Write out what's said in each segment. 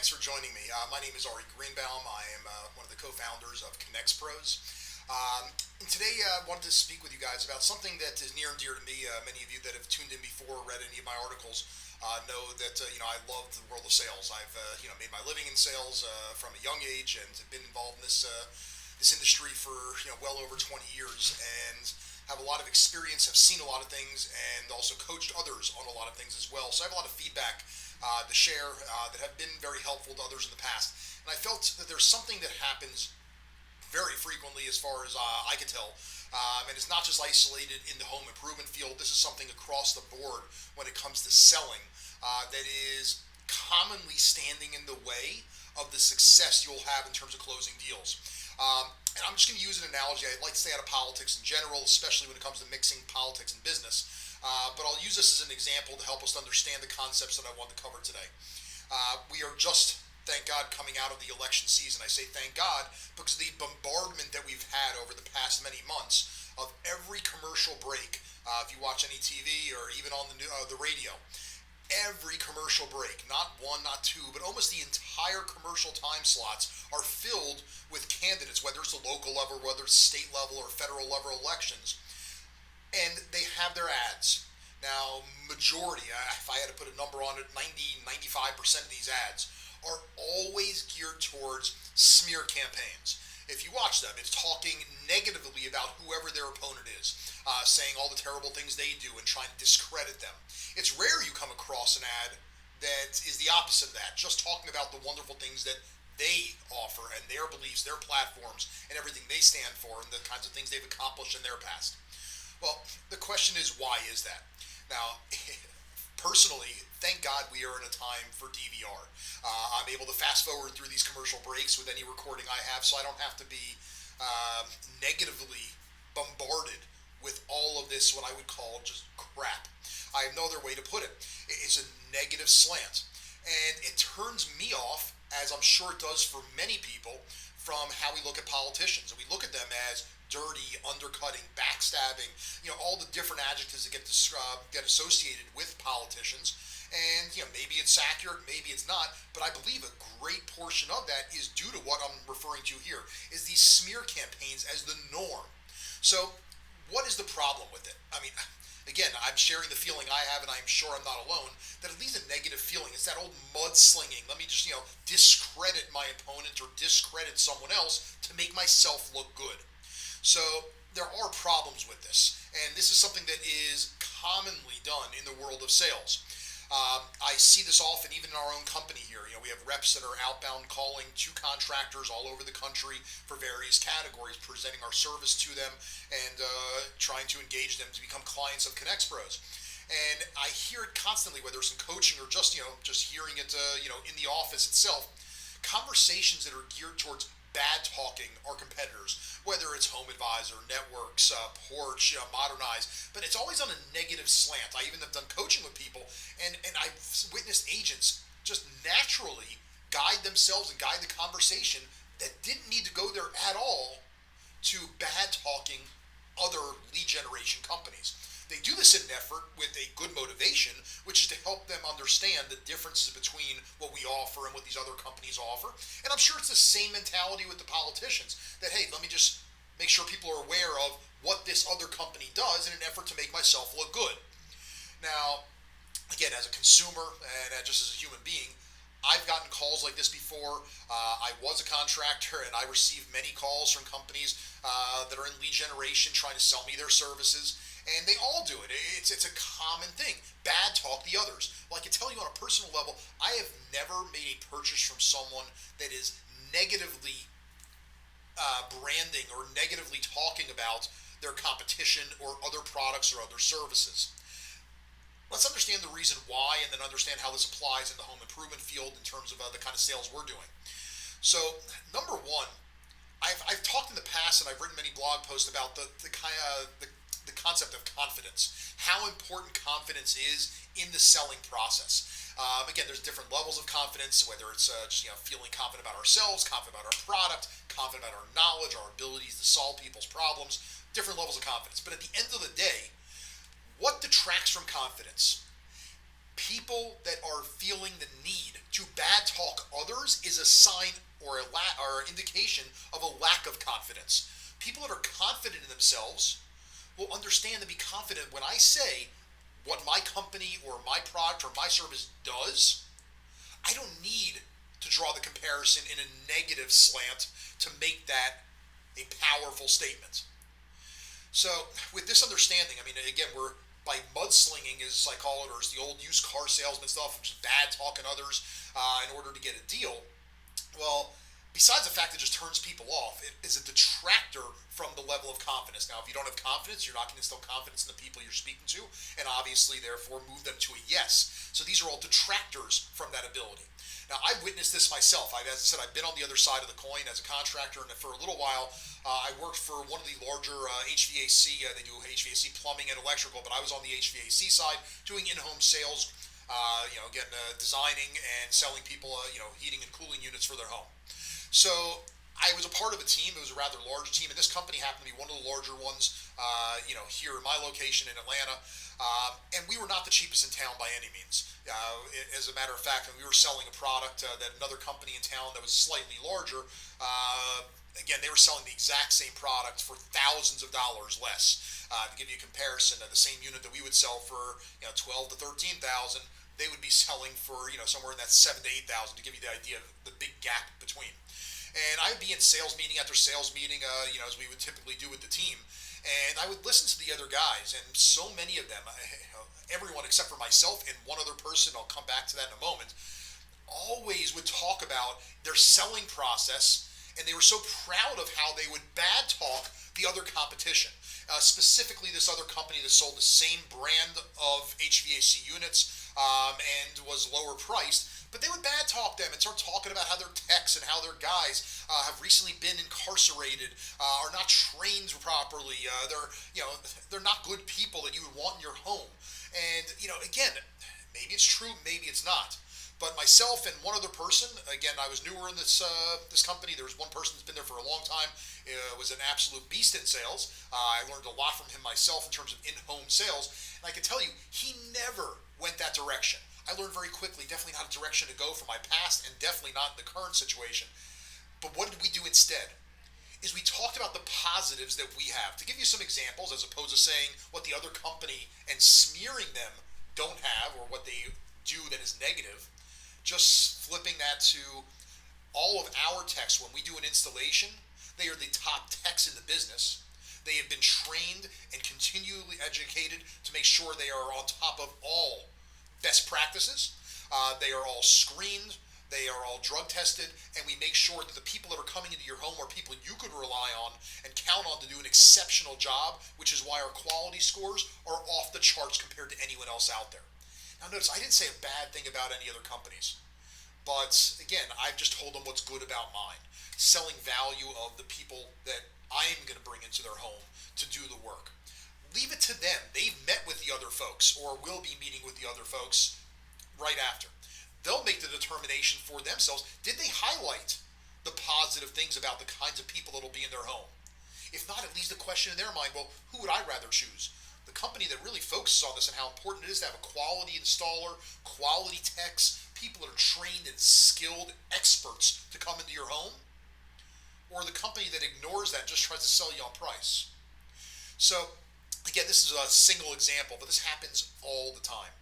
Thanks for joining me. My name is Ari Greenbaum. I am one of the co-founders of conXpros. And today I wanted to speak with you guys about something that is near and dear to me. Many of you that have tuned in before, read any of my articles, know that I love the world of sales. I've made my living in sales from a young age and have been involved in this industry for well over 20 years and have a lot of experience, have seen a lot of things, and also coached others on a lot of things as well. So I have a lot of feedback to share that have been very helpful to others in the past. And I felt that there's something that happens very frequently as far as I could tell. And it's not just isolated in the home improvement field. This is something across the board when it comes to selling that is commonly standing in the way of the success you'll have in terms of closing deals. And I'm just going to use an analogy. I'd like to stay out of politics in general, especially when it comes to mixing politics and business. But I'll use this as an example to help us understand the concepts that I want to cover today. We are just, thank God, coming out of the election season. I say thank God because the bombardment that we've had over the past many months of every commercial break, if you watch any TV or even on the radio, every commercial break, not one, not two, but almost the entire commercial time slots are filled with candidates, whether it's the local level, whether it's state level or federal level elections, and they have their ads. Now, majority, if I had to put a number on it, 90-95% of these ads are always geared towards smear campaigns. If you watch them, it's talking negatively about whoever their opponent is, saying all the terrible things they do and trying to discredit them. It's rare you come across an ad that is the opposite of that, just talking about the wonderful things that they offer and their beliefs, their platforms, and everything they stand for and the kinds of things they've accomplished in their past. Well, the question is, why is that? Now, personally, thank God we are in a time for DVR. I'm able to fast forward through these commercial breaks with any recording I have, so I don't have to be negatively bombarded with all of this, what I would call just crap. I have no other way to put it. It's a negative slant. And it turns me off, as I'm sure it does for many people, from how we look at politicians. And we look at them as dirty, undercutting, backstabbing, all the different adjectives that get associated with politicians. And maybe it's accurate, maybe it's not, but I believe a great portion of that is due to what I'm referring to here, is these smear campaigns as the norm. So what is the problem with it? I mean, again, I'm sharing the feeling I have, and I'm sure I'm not alone, that it leaves a negative feeling. It's that old mudslinging. Let me just, discredit my opponent or discredit someone else to make myself look good. So there are problems with this, and this is something that is commonly done in the world of sales. I see this often even in our own company here. We have reps that are outbound calling to contractors all over the country for various categories, presenting our service to them and trying to engage them to become clients of conXpros. And I hear it constantly, whether it's in coaching or just hearing it in the office itself. Conversations that are geared towards bad talking our competitors, whether it's Home Advisor, Networks, Porch, Modernize, but it's always on a negative slant. I even have done coaching with people, and I've witnessed agents just naturally guide themselves and guide the conversation that didn't need to go there at all to bad talking other lead generation companies. They do this in an effort with a good motivation, which is to help them understand the differences between what we offer and what these other companies offer. And I'm sure it's the same mentality with the politicians, that, hey, let me just make sure people are aware of what this other company does in an effort to make myself look good. Now, again, as a consumer and just as a human being, I've gotten calls like this before. I was a contractor, and I received many calls from companies that are in lead generation trying to sell me their services. And they all do it. It's a common thing. Bad talk the others. Well, I can tell you on a personal level, I have never made a purchase from someone that is negatively branding or negatively talking about their competition or other products or other services. Let's understand the reason why and then understand how this applies in the home improvement field in terms of the kind of sales we're doing. So, number one, I've talked in the past and I've written many blog posts about the concept of confidence, how important confidence is in the selling process. Again, there's different levels of confidence, whether it's just feeling confident about ourselves, confident about our product, confident about our knowledge, our abilities to solve people's problems, different levels of confidence. But at the end of the day, what detracts from confidence? People that are feeling the need To bad talk others is a sign or or indication of a lack of confidence. People that are confident in themselves will understand and be confident when I say what my company or my product or my service does. I don't need to draw the comparison in a negative slant to make that a powerful statement. So, with this understanding, I mean, again, we're by mudslinging, as I call it, or as the old used car salesman stuff, just bad talking others in order to get a deal. Well, besides the fact that it just turns people off, it is a detractor from the level of confidence. Now, if you don't have confidence, you're not going to instill confidence in the people you're speaking to, and obviously, therefore, move them to a yes. So these are all detractors from that ability. Now, I've witnessed this myself. As I said, I've been on the other side of the coin as a contractor, and for a little while, I worked for one of the larger HVAC. They do HVAC plumbing and electrical, but I was on the HVAC side doing in-home sales. Designing and selling people, heating and cooling units for their home. So I was a part of a team. It was a rather large team, and this company happened to be one of the larger ones, here in my location in Atlanta. And we were not the cheapest in town by any means. As a matter of fact, we were selling a product that another company in town that was slightly larger. Again, they were selling the exact same product for thousands of dollars less. To give you a comparison, the same unit that we would sell for 12 to 13,000, they would be selling for somewhere in that 7 to 8,000. To give you the idea of the big gap between. And I'd be in sales meeting after sales meeting, as we would typically do with the team. And I would listen to the other guys, and so many of them, everyone except for myself and one other person, I'll come back to that in a moment, always would talk about their selling process, and they were so proud of how they would bad talk the other competition. Specifically, this other company that sold the same brand of HVAC units and was lower priced. But they would bad talk them and start talking about how their techs and how their guys have recently been incarcerated, are not trained properly. They're not good people that you would want in your home. And again, maybe it's true, maybe it's not. But myself and one other person, again, I was newer in this company. There was one person that's been there for a long time. Was an absolute beast in sales. I learned a lot from him myself in terms of in-home sales. And I can tell you, he never went that direction. I learned very quickly, definitely not a direction to go from my past, and definitely not in the current situation. But what did we do instead? Is we talked about the positives that we have. To give you some examples, as opposed to saying what the other company and smearing them don't have, or what they do that is negative, just flipping that to all of our techs. When we do an installation, they are the top techs in the business. They have been trained and continually educated to make sure they are on top of all best practices. They are all screened, they are all drug tested, and we make sure that the people that are coming into your home are people you could rely on and count on to do an exceptional job, which is why our quality scores are off the charts compared to anyone else out there. Now notice, I didn't say a bad thing about any other companies, but again, I've just told them what's good about mine. Selling value of the people that I'm going to bring into their home to do the work. Leave it to them. They've met with the other folks or will be meeting with the other folks right after. They'll make the determination for themselves. Did they highlight the positive things about the kinds of people that will be in their home? If not, it leaves the question in their mind, well, who would I rather choose? The company that really focuses on this and how important it is to have a quality installer, quality techs, people that are trained and skilled experts to come into your home? Or the company that ignores that and just tries to sell you on price? So, again, this is a single example, but this happens all the time.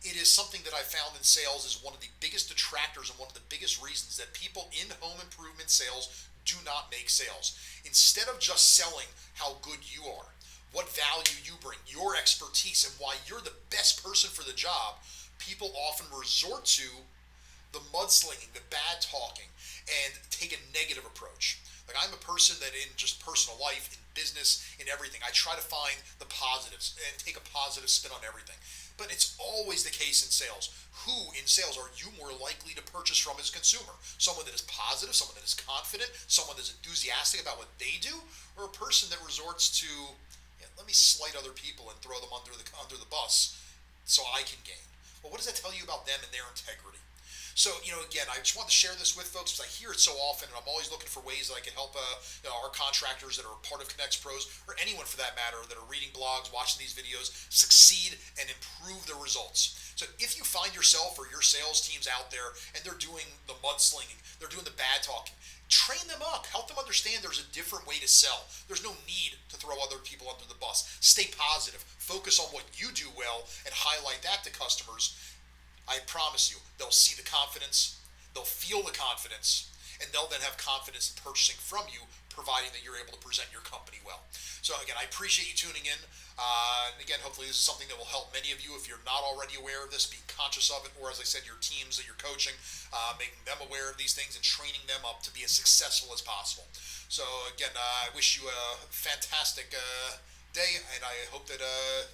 It is something that I found in sales is one of the biggest detractors and one of the biggest reasons that people in home improvement sales do not make sales. Instead of just selling how good you are, what value you bring, your expertise, and why you're the best person for the job, people often resort to the mudslinging, the bad talking, and take a negative approach. Like, I'm a person that in just personal life, in business, in everything, I try to find the positives and take a positive spin on everything. But it's always the case in sales. Who in sales are you more likely to purchase from as a consumer? Someone that is positive, someone that is confident, someone that's enthusiastic about what they do, or a person that resorts to, let me slight other people and throw them under the bus so I can gain? Well, what does that tell you about them and their integrity? So, again, I just want to share this with folks because I hear it so often, and I'm always looking for ways that I can help our contractors that are part of conXpros, or anyone for that matter, that are reading blogs, watching these videos, succeed and improve their results. So if you find yourself or your sales teams out there and they're doing the mudslinging, they're doing the bad talking, train them up. Help them understand there's a different way to sell. There's no need to throw other people under the bus. Stay positive. Focus on what you do well and highlight that to customers. I promise you, they'll see the confidence, they'll feel the confidence, and they'll then have confidence in purchasing from you, providing that you're able to present your company well. So again, I appreciate you tuning in. And again, hopefully this is something that will help many of you. If you're not already aware of this, be conscious of it, or as I said, your teams that you're coaching, making them aware of these things and training them up to be as successful as possible. So again, I wish you a fantastic day, and I hope that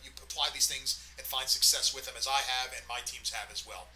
you apply these things and find success with them as I have and my teams have as well.